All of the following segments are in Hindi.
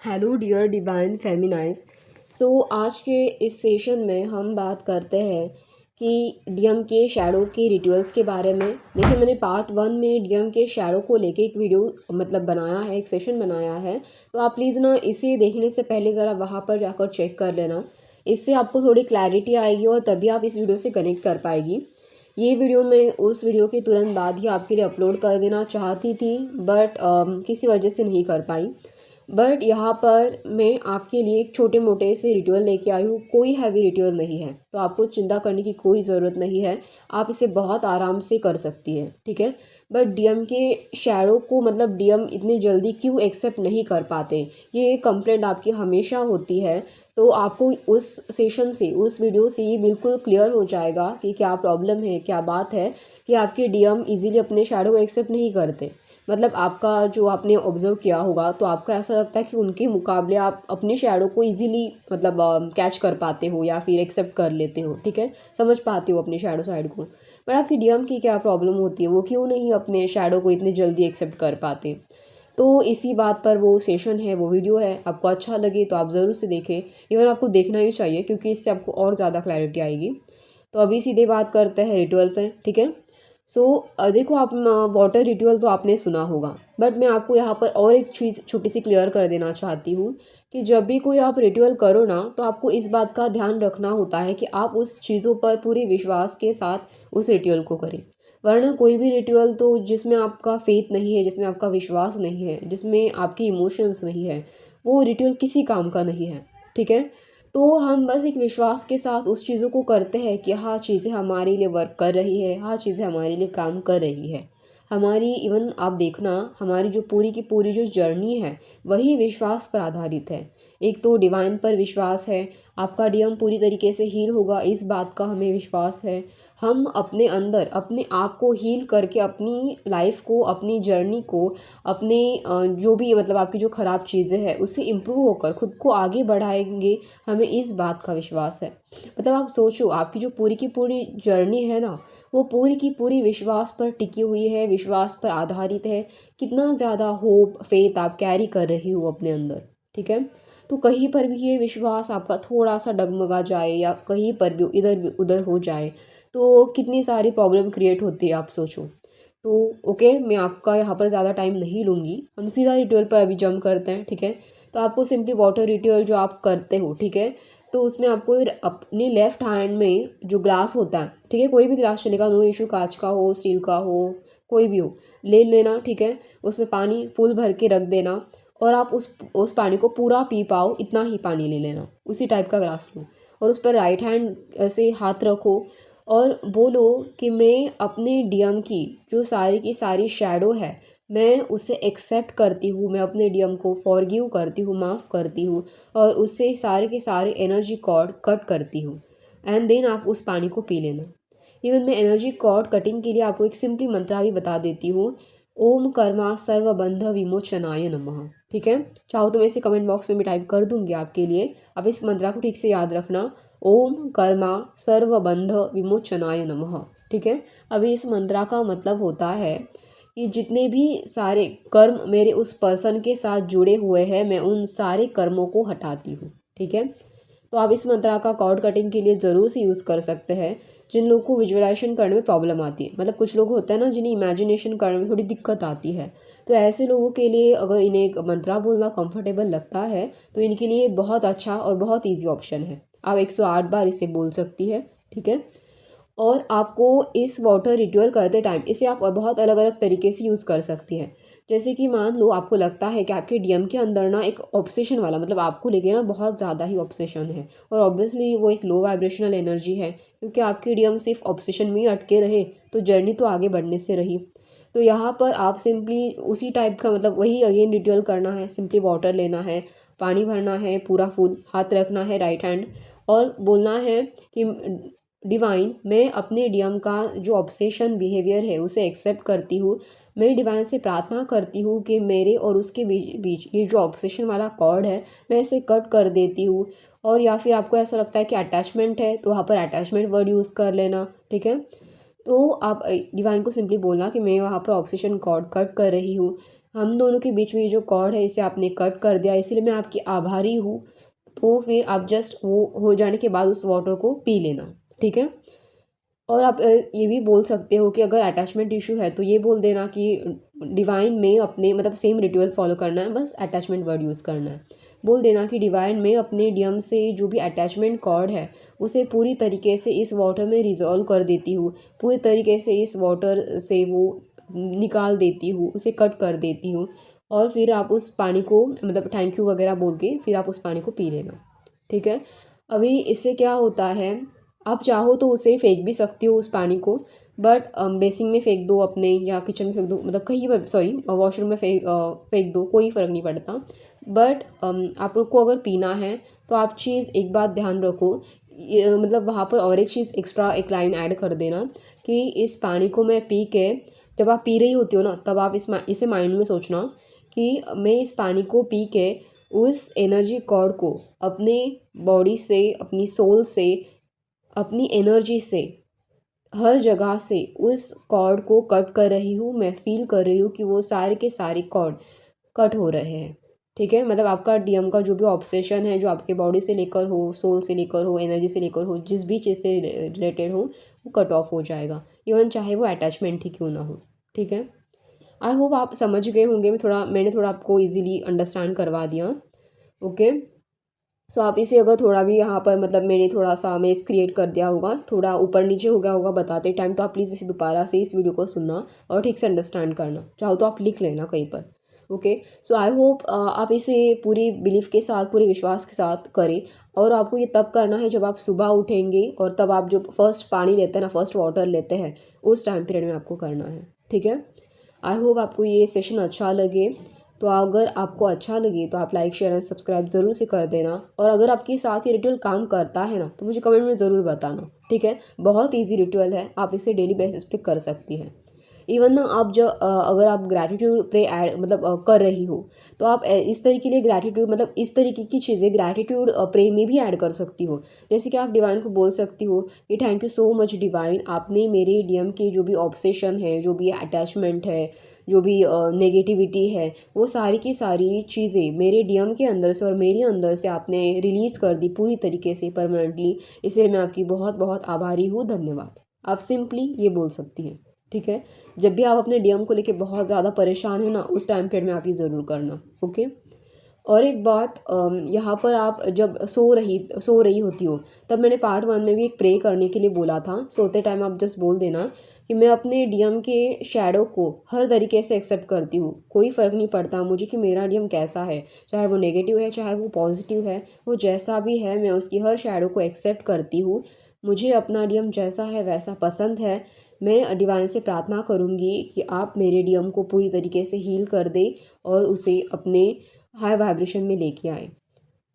Hello dear divine फेमिनाइज। आज के इस सेशन में हम बात करते हैं कि डीएम के शैडो के रिचुअल्स के बारे में। देखिए, मैंने पार्ट 1 में डीएम के शैडो को लेके एक वीडियो बनाया है, एक सेशन बनाया है। तो आप प्लीज़ ना इसे देखने से पहले ज़रा वहाँ पर जाकर चेक कर लेना। इससे आपको थोड़ी क्लैरिटी आएगी और तभी आप इस वीडियो से कनेक्ट कर पाएगी। ये वीडियो मैं उस वीडियो के तुरंत बाद ही आपके लिए अपलोड कर देना चाहती थी, बट किसी वजह से नहीं कर पाई। बट यहाँ पर मैं आपके लिए एक छोटे मोटे से रिचुअल लेके आई हूँ। कोई हैवी रिचुअल नहीं है, तो आपको चिंता करने की कोई ज़रूरत नहीं है। आप इसे बहुत आराम से कर सकती है, ठीक है। बट डीएम के शैडो को डीएम इतनी जल्दी क्यों एक्सेप्ट नहीं कर पाते, ये कंप्लेंट आपकी हमेशा होती है। तो आपको उस सेशन से, उस वीडियो से ये बिल्कुल क्लियर हो जाएगा कि क्या प्रॉब्लम है, क्या बात है कि आपके डीएम इजीली अपने शैडो को एक्सेप्ट नहीं करते। आपका जो आपने ऑब्ज़र्व किया होगा, तो आपको ऐसा लगता है कि उनके मुकाबले आप अपने शैडो को इजीली कैच कर पाते हो या फिर एक्सेप्ट कर लेते हो, ठीक है, समझ पाते हो अपने शैडो साइड को। पर आपकी डीएम की क्या प्रॉब्लम होती है, वो क्यों नहीं अपने शैडो को इतनी जल्दी एक्सेप्ट कर पाते। तो इसी बात पर वो सेशन है, वो वीडियो है। आपको अच्छा लगे तो आप ज़रूर से देखें, इवन आपको देखना ही चाहिए क्योंकि इससे आपको और ज़्यादा क्लैरिटी आएगी। तो अभी सीधे बात करते हैं रिचुअल पे, ठीक है। देखो, आप वाटर रिचुअल तो आपने सुना होगा, बट मैं आपको यहाँ पर और एक चीज़ छोटी सी क्लियर कर देना चाहती हूँ कि जब भी कोई आप रिचुअल करो ना, तो आपको इस बात का ध्यान रखना होता है कि आप उस चीज़ों पर पूरे विश्वास के साथ उस रिचुअल को करें। वरना कोई भी रिचुअल तो जिसमें आपका फेथ नहीं है, जिसमें आपका विश्वास नहीं है, जिसमें आपकी इमोशंस नहीं है, वो रिचुअल किसी काम का नहीं है, ठीक है। तो हम बस एक विश्वास के साथ उस चीज़ों को करते हैं कि हाँ, चीज़ें हमारे लिए वर्क कर रही है, हाँ, चीज़ें हमारे लिए काम कर रही है। हमारी इवन आप देखना, हमारी जो पूरी की पूरी जो जर्नी है, वही विश्वास पर आधारित है। एक तो डिवाइन पर विश्वास है, आपका डीएम पूरी तरीके से हील होगा, इस बात का हमें विश्वास है। हम अपने अंदर अपने आप को हील करके अपनी लाइफ को, अपनी जर्नी को, अपने जो भी आपकी जो ख़राब चीज़ें हैं उससे इम्प्रूव होकर खुद को आगे बढ़ाएंगे। हमें इस बात का विश्वास है। आप सोचो, आपकी जो पूरी की पूरी जर्नी है ना, वो पूरी की पूरी विश्वास पर टिकी हुई है, विश्वास पर आधारित है। कितना ज़्यादा होप, फेथ आप कैरी कर रही हो अपने अंदर, ठीक है। तो कहीं पर भी ये विश्वास आपका थोड़ा सा डगमगा जाए या कहीं पर भी इधर भी उधर हो जाए, तो कितनी सारी प्रॉब्लम क्रिएट होती है, आप सोचो। तो ओके, मैं आपका यहाँ पर ज़्यादा टाइम नहीं लूँगी, हम सीधा रिचुअल पर अभी जंप करते हैं, ठीक है। तो आपको सिंपली वाटर रिचुअल जो आप करते हो, ठीक है, तो उसमें आपको अपनी लेफ़्ट हैंड में जो ग्लास होता है, ठीक है, कोई भी ग्लास चलेगा, नो इशू, कांच का हो, स्टील का हो, कोई भी हो, ले लेना, ठीक है। उसमें पानी फुल भर के रख देना और आप उस पानी को पूरा पी पाओ इतना ही पानी ले लेना, उसी टाइप का ग्लास लो। और उस पर राइट हैंड से हाथ रखो और बोलो कि मैं अपने डीएम की जो सारी की सारी शैडो है, मैं उसे एक्सेप्ट करती हूँ, मैं अपने डीएम को फॉरगिव करती हूँ, माफ़ करती हूँ और उससे सारे के सारे एनर्जी कॉर्ड कट करती हूँ। एंड देन आप उस पानी को पी लेना। इवन मैं एनर्जी कॉर्ड कटिंग के लिए आपको एक सिंपली मंत्रा भी बता देती हूँ। ओम कर्मा सर्वबंध विमोचनाय नमः, ठीक है। चाहो तो मैं इसे कमेंट बॉक्स में भी टाइप कर दूंगी आपके लिए, आप इस मंत्रा को ठीक से याद रखना। ओम कर्मा सर्वबंध विमोचनाय नमः, ठीक है। अभी इस मंत्रा का मतलब होता है कि जितने भी सारे कर्म मेरे उस पर्सन के साथ जुड़े हुए हैं, मैं उन सारे कर्मों को हटाती हूँ, ठीक है। तो आप इस मंत्रा का कॉर्ड कटिंग के लिए ज़रूर से यूज़ कर सकते हैं। जिन लोगों को विजुअलाइजेशन करने में प्रॉब्लम आती है, कुछ लोग होते हैं ना जिन्हें इमेजिनेशन करने में थोड़ी दिक्कत आती है, तो ऐसे लोगों के लिए अगर इन्हें एक मंत्रा बोलना कंफर्टेबल लगता है, तो इनके लिए बहुत अच्छा और बहुत ईजी ऑप्शन है। आप 108 बार इसे बोल सकती है, ठीक है। और आपको इस वाटर रिचुअल करते टाइम इसे आप बहुत अलग अलग तरीके से यूज़ कर सकती हैं। जैसे कि मान लो आपको लगता है कि आपके डीएम के अंदर ना एक ऑब्सेशन वाला, आपको लेके ना बहुत ज़्यादा ही ऑब्सेशन है, और ऑब्वियसली वो एक लो वाइब्रेशनल एनर्जी है, क्योंकि आपके डीएम सिर्फ ऑब्सेशन में ही अटके रहे तो जर्नी तो आगे बढ़ने से रही। तो यहाँ पर आप सिंपली उसी टाइप का वही अगेन रिचुअल करना है। सिंपली वाटर लेना है, पानी भरना है, पूरा फुल हाथ रखना है राइट हैंड, और बोलना है कि डिवाइन, मैं अपने डीएम का जो ऑब्सेशन बिहेवियर है उसे एक्सेप्ट करती हूँ। मैं डिवाइन से प्रार्थना करती हूँ कि मेरे और उसके बीच ये जो ऑब्सेशन वाला कॉर्ड है, मैं इसे कट कर देती हूँ। और या फिर आपको ऐसा लगता है कि अटैचमेंट है, तो वहाँ पर अटैचमेंट वर्ड यूज़ कर लेना, ठीक है। तो आप डिवाइन को सिंपली बोलना कि मैं वहाँ पर ऑब्सेशन कॉर्ड कट कर रही हूँ। हम दोनों के बीच में ये जो कॉर्ड है इसे आपने कट कर दिया, इसलिए मैं आपकी आभारी हूँ। तो फिर आप जस्ट वो हो जाने के बाद उस वाटर को पी लेना, ठीक है। और आप ये भी बोल सकते हो कि अगर अटैचमेंट इशू है तो ये बोल देना कि डिवाइन में अपने मतलब सेम रिचुअल फॉलो करना है, बस अटैचमेंट वर्ड यूज़ करना है। बोल देना कि डिवाइन में अपने डियम से जो भी अटैचमेंट कॉर्ड है उसे पूरी तरीके से इस वाटर में रिजॉल्व कर देती हूँ, पूरी तरीके से इस वाटर से वो निकाल देती हूँ, उसे कट कर देती हूँ। और फिर आप उस पानी को मतलब थैंक यू वगैरह बोल के फिर आप उस पानी को पी लेना, ठीक है। अभी इससे क्या होता है, आप चाहो तो उसे फेंक भी सकती हो उस पानी को, बट बेसिन में फेंक दो अपने, या किचन में फेंक दो, मतलब कहीं पर, सॉरी वॉशरूम में फेंक दो, कोई फ़र्क नहीं पड़ता। बट आपको अगर पीना है तो आप चीज़ एक बात ध्यान रखो, मतलब वहाँ पर और एक चीज़ एक्स्ट्रा एक लाइन ऐड कर देना कि इस पानी को मैं पी के, जब आप पी रही होती हो ना तब आप इसे माइंड में सोचना कि मैं इस पानी को पी के उस एनर्जी कॉर्ड को अपने बॉडी से, अपनी सोल से, अपनी एनर्जी से, हर जगह से उस कॉर्ड को कट कर रही हूँ। मैं फ़ील कर रही हूँ कि वो सारे के सारे कॉर्ड कट हो रहे हैं, ठीक है। मतलब आपका डीएम का जो भी ऑब्सेशन है, जो आपके बॉडी से लेकर हो, सोल से लेकर हो, एनर्जी से लेकर हो, जिस भी चीज़ से रिलेटेड हो, वो कट ऑफ हो जाएगा, इवन चाहे वो अटैचमेंट ही क्यों ना हो, ठीक है। आई होप आप समझ गए होंगे, मैंने थोड़ा आपको ईजिली अंडरस्टैंड करवा दिया, ओके। सो आप इसे अगर थोड़ा भी यहाँ पर मतलब मैंने थोड़ा सा मेस क्रिएट कर दिया होगा, थोड़ा ऊपर नीचे हो गया होगा बताते टाइम, तो आप प्लीज़ इसे दोबारा से इस वीडियो को सुनना और ठीक से अंडरस्टैंड करना, चाहो तो आप लिख लेना कहीं पर, ओके। सो आई होप आप इसे पूरी बिलीफ के साथ, पूरे विश्वास के साथ करें। और आपको ये तब करना है जब आप सुबह उठेंगे और तब आप जो फर्स्ट पानी लेते हैं ना, फर्स्ट वाटर लेते हैं, उस टाइम पीरियड में आपको करना है, ठीक है। आई होप आपको ये सेशन अच्छा लगे। तो अगर आपको अच्छा लगे तो आप लाइक शेयर एंड सब्सक्राइब ज़रूर से कर देना। और अगर आपके साथ ये रिचुअल काम करता है ना तो मुझे कमेंट में ज़रूर बताना, ठीक है। बहुत इजी रिचुअल है, आप इसे डेली बेसिस पे कर सकती हैं। इवन ना आप अगर आप ग्रैटिट्यूड प्रे ऐड मतलब कर रही हो तो आप इस तरीके के लिए ग्रैटिट्यूड मतलब इस तरीके की चीज़ें ग्रैटिट्यूड प्रे में भी ऐड कर सकती हो। जैसे कि आप डिवाइन को बोल सकती हो कि thank you so much divine, आपने मेरे डीएम के जो भी ऑब्सेशन है, जो भी अटैचमेंट है, जो भी नेगेटिविटी है, वो सारी की सारी चीज़ें मेरे डीएम के अंदर से और मेरे अंदर से आपने रिलीज़ कर दी पूरी तरीके से परमानेंटली। इसलिए मैं आपकी बहुत बहुत आभारी हूँ, धन्यवाद। आप सिंपली ये बोल सकती हैं, ठीक है। जब भी आप अपने डीएम को लेके बहुत ज़्यादा परेशान हैं ना, उस टाइम पीरियड में आप ये ज़रूर करना, ओके। और एक बात, यहाँ पर आप जब सो रही होती हो तब मैंने पार्ट 1 में भी एक प्रे करने के लिए बोला था। सोते टाइम आप जस्ट बोल देना कि मैं अपने डीएम के शैडो को हर तरीके से एक्सेप्ट करती हूँ, कोई फ़र्क नहीं पड़ता मुझे कि मेरा डीएम कैसा है, चाहे वो नेगेटिव है चाहे वो पॉजिटिव है, वो जैसा भी है मैं उसकी हर शैडो को एक्सेप्ट करती हूँ। मुझे अपना डीएम जैसा है वैसा पसंद है। मैं डिवाइन से प्रार्थना करूँगी कि आप मेरे डीएम को पूरी तरीके से हील कर दे और उसे अपने हाई वाइब्रेशन में लेके आए।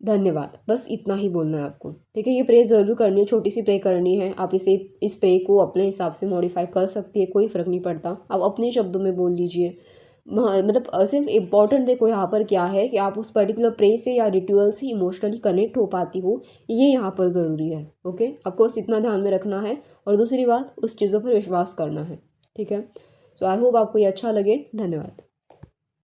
धन्यवाद, बस इतना ही बोलना है आपको, ठीक है। ये प्रे ज़रूर करनी है, छोटी सी प्रे करनी है। आप इस प्रे को अपने हिसाब से मॉडिफाई कर सकती है, कोई फ़र्क नहीं पड़ता। आप अपने शब्दों में बोल लीजिए। मतलब सिर्फ इम्पॉर्टेंट देखो यहाँ पर क्या है कि आप उस पर्टिकुलर प्रे से या रिचुअल से इमोशनली कनेक्ट हो पाती हो, ये यहाँ पर ज़रूरी है, ओके। आपको बस इतना ध्यान में रखना है और दूसरी बात, उस चीज़ों पर विश्वास करना है, ठीक है। सो आई होप आपको ये अच्छा लगे, धन्यवाद।